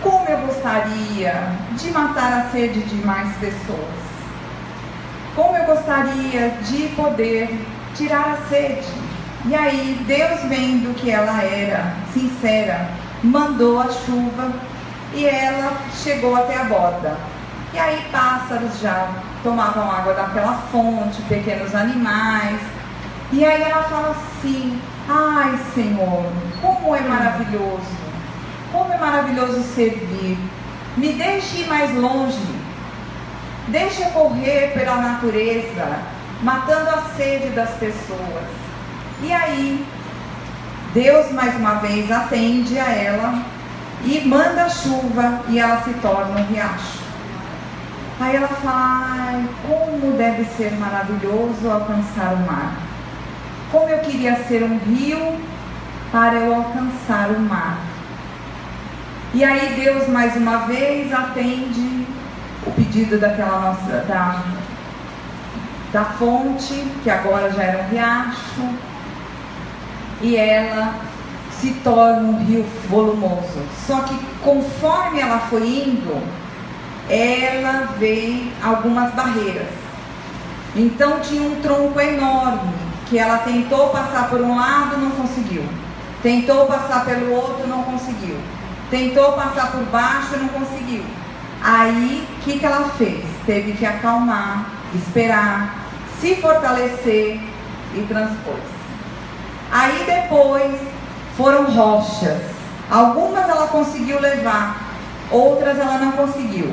como eu gostaria de matar a sede de mais pessoas. Como eu gostaria de poder tirar a sede. E aí, Deus, vendo que ela era sincera, mandou a chuva e ela chegou até a borda. E aí, pássaros já tomavam água daquela fonte, pequenos animais. E aí ela fala assim: ai, Senhor, como é maravilhoso servir. Me deixe ir mais longe. Deixe eu correr pela natureza, matando a sede das pessoas. E aí, Deus mais uma vez atende a ela e manda a chuva e ela se torna um riacho. Aí ela fala: ai, como deve ser maravilhoso alcançar o mar. Como eu queria ser um rio para eu alcançar o mar. E aí Deus mais uma vez atende o pedido daquela da fonte, que agora já era um riacho, e ela se torna um rio volumoso. Só que conforme ela foi indo, ela vê algumas barreiras. Então tinha um tronco enorme, que ela tentou passar por um lado, não conseguiu. Tentou passar pelo outro, não conseguiu. Tentou passar por baixo, não conseguiu. Aí, o que ela fez? Teve que acalmar, esperar, se fortalecer e transpôs. Aí depois foram rochas. Algumas ela conseguiu levar, outras ela não conseguiu.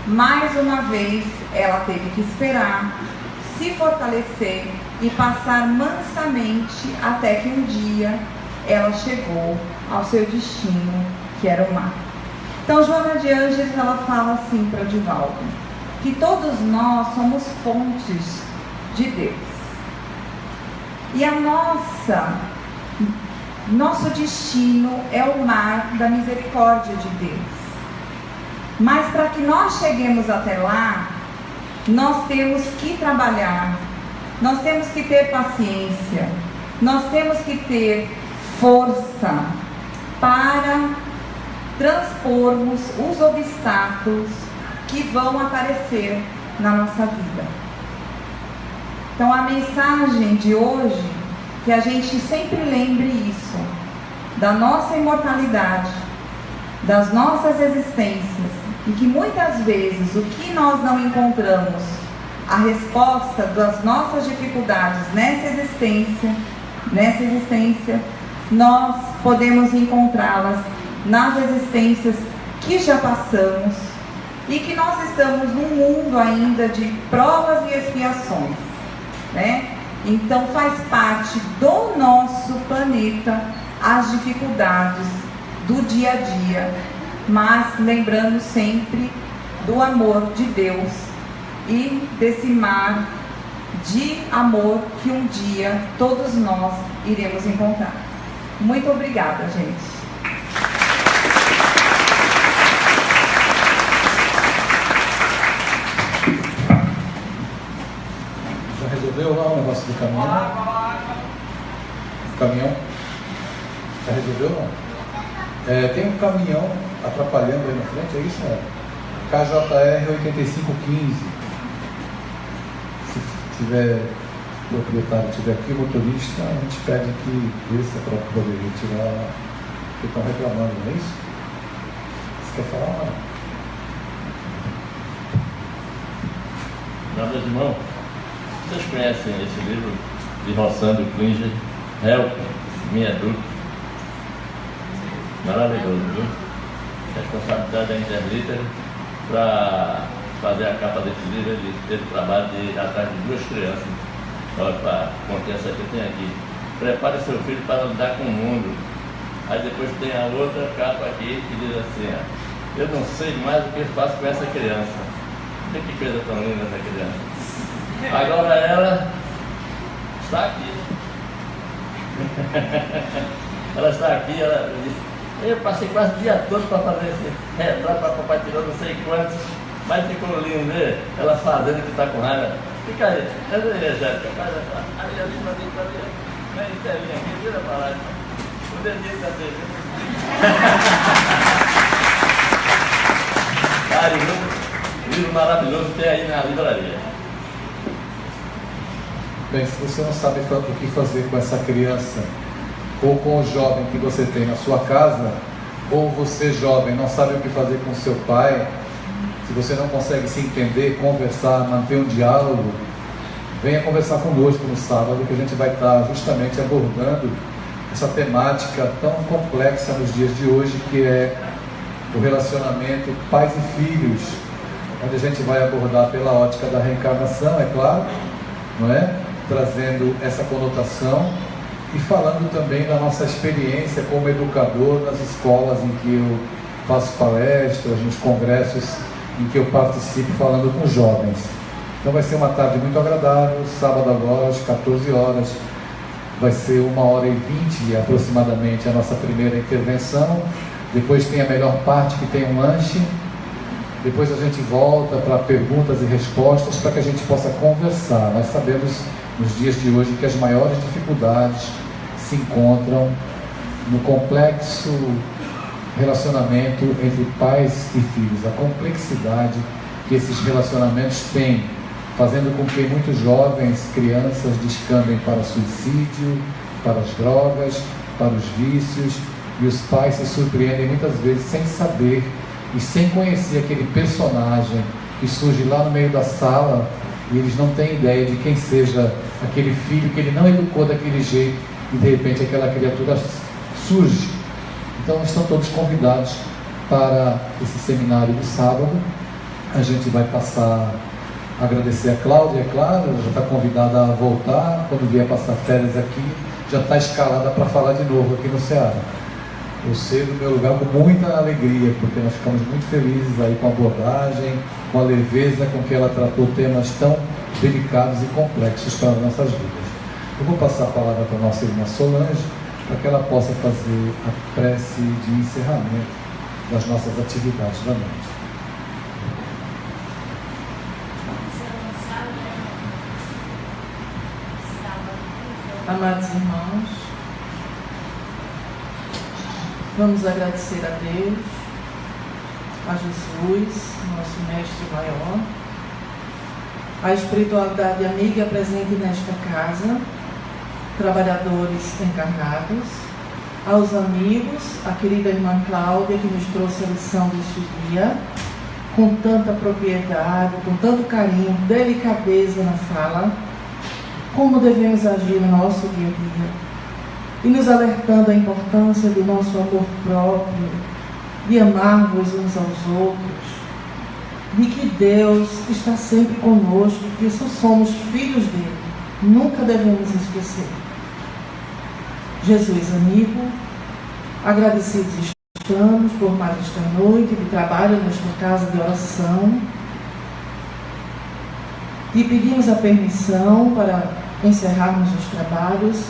Mais uma vez ela teve que esperar, se fortalecer e passar mansamente até que um dia ela chegou ao seu destino, que era o mar. Então Joana de Ângeles, ela fala assim para Divaldo, que todos nós somos fontes de Deus. E nosso destino é o mar da misericórdia de Deus. Mas para que nós cheguemos até lá, nós temos que trabalhar, nós temos que ter paciência, nós temos que ter força para transpormos os obstáculos que vão aparecer na nossa vida. Então a mensagem de hoje, que a gente sempre lembre isso, da nossa imortalidade, das nossas existências, e que muitas vezes o que nós não encontramos, a resposta das nossas dificuldades nessa existência, nós podemos encontrá-las nas existências que já passamos e que nós estamos num mundo ainda de provas e expiações, né? Então faz parte do nosso planeta as dificuldades do dia a dia, mas lembrando sempre do amor de Deus e desse mar de amor que um dia todos nós iremos encontrar. Muito obrigada, gente. Já resolveu lá o negócio do caminhão? O caminhão? Já resolveu não? Tem um caminhão atrapalhando aí na frente, é isso? KJR 8515. Se tiver proprietário, tiver aqui, motorista, a gente pede que desça para poder retirar que estão reclamando, não é isso? Você quer falar ou não? Meus irmãos, vocês conhecem esse livro de Rossandro Klinger, Help, Me Eduque? Maravilhoso, viu? Responsabilidade da Interliter para fazer a capa desse livro. Ele teve o trabalho de ir atrás de 2 crianças. Olha, para contar essa que eu tenho aqui. Prepare seu filho para lidar com o mundo. Aí depois tem a outra capa aqui que diz assim: eu não sei mais o que eu faço com essa criança. Olha que coisa tão linda essa criança. Agora ela está aqui. Ela está aqui, ela disse: eu passei quase o dia todo para fazer esse retrato para papai, tirou não sei quantos, mas ficou lindo, né? Ela fazendo que está com raiva. Fica aí, essa aí, Jéssica, faz ali, na telinha aqui, vira para lá. O dedinho da TV. Cara, livro maravilhoso, tem aí na livraria. Bem, se você não sabe o que fazer com essa criança, ou com o jovem que você tem na sua casa, ou você, jovem, não sabe o que fazer com seu pai, se você não consegue se entender, conversar, manter um diálogo, venha conversar conosco no sábado, que a gente vai estar justamente abordando essa temática tão complexa nos dias de hoje, que é o relacionamento pais e filhos, onde a gente vai abordar pela ótica da reencarnação, é claro, não é? Trazendo essa conotação e falando também da nossa experiência como educador nas escolas em que eu faço palestras, nos congressos em que eu participo falando com jovens. Então vai ser uma tarde muito agradável, sábado agora às 14 horas, vai ser 1h20 aproximadamente a nossa primeira intervenção, depois tem a melhor parte que tem um lanche, depois a gente volta para perguntas e respostas para que a gente possa conversar. Nós sabemos nos dias de hoje que as maiores dificuldades se encontram no complexo relacionamento entre pais e filhos, a complexidade que esses relacionamentos têm, fazendo com que muitos jovens, crianças descambem para o suicídio, para as drogas, para os vícios, e os pais se surpreendem muitas vezes sem saber e sem conhecer aquele personagem que surge lá no meio da sala, e eles não têm ideia de quem seja aquele filho que ele não educou daquele jeito, e de repente aquela criatura surge. Então estão todos convidados para esse seminário do sábado. A gente vai passar a agradecer a Cláudia, é claro, ela já está convidada a voltar, quando vier passar férias aqui, já está escalada para falar de novo aqui no Ceará. Eu sei do meu lugar com muita alegria, porque nós ficamos muito felizes aí com a abordagem, com a leveza com que ela tratou temas tão delicados e complexos para as nossas vidas. Eu vou passar a palavra para a nossa irmã Solange, para que ela possa fazer a prece de encerramento das nossas atividades da noite. Amados irmãos, vamos agradecer a Deus, a Jesus, nosso Mestre maior, a espiritualidade amiga presente nesta casa, trabalhadores encarnados, aos amigos, a querida irmã Cláudia, que nos trouxe a lição deste dia, com tanta propriedade, com tanto carinho, delicadeza na fala, como devemos agir no nosso dia a dia, e nos alertando a importância do nosso amor próprio, de amarmos uns aos outros, de que Deus está sempre conosco, que somos filhos dele, nunca devemos esquecer. Jesus amigo, agradecidos estamos por mais esta noite de trabalho nesta casa de oração. Te pedimos a permissão para encerrarmos os trabalhos,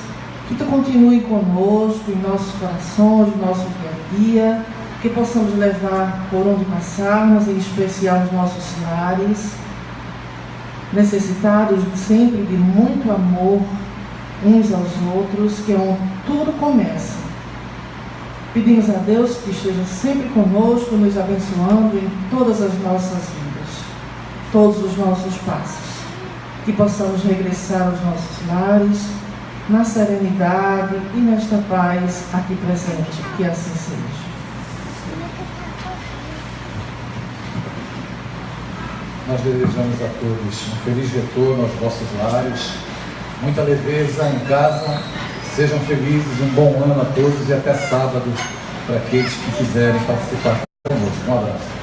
que tu continue conosco em nossos corações, no nosso dia a dia, que possamos levar por onde passarmos, em especial nos nossos lares, necessitados sempre de muito amor uns aos outros, que é onde tudo começa. Pedimos a Deus que esteja sempre conosco, nos abençoando em todas as nossas vidas, todos os nossos passos, que possamos regressar aos nossos lares na serenidade e nesta paz aqui presente. Que assim seja. Nós desejamos a todos um feliz retorno aos vossos lares, muita leveza em casa, sejam felizes, um bom ano a todos e até sábado para aqueles que quiserem participar conosco. Um abraço.